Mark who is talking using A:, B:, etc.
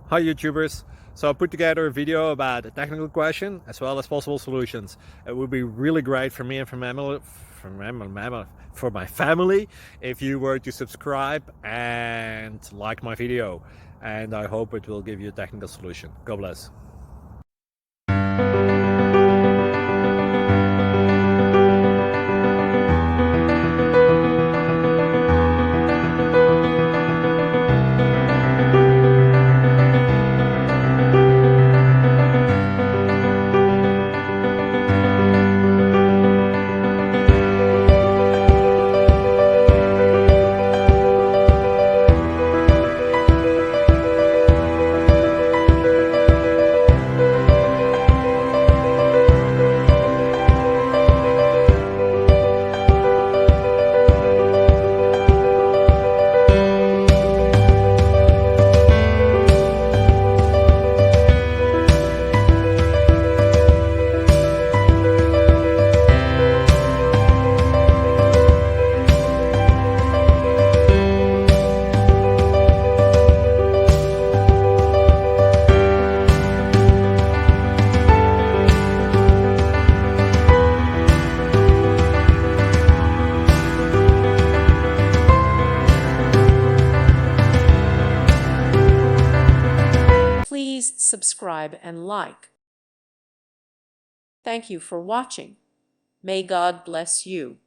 A: Hi YouTubers! So I put together a video about a technical question as well as possible solutions. It would be really great for me and for my family if you were to subscribe and like my video, and I hope it will give you a technical solution. God bless.
B: Please subscribe and like. Thank you for watching. May God bless you.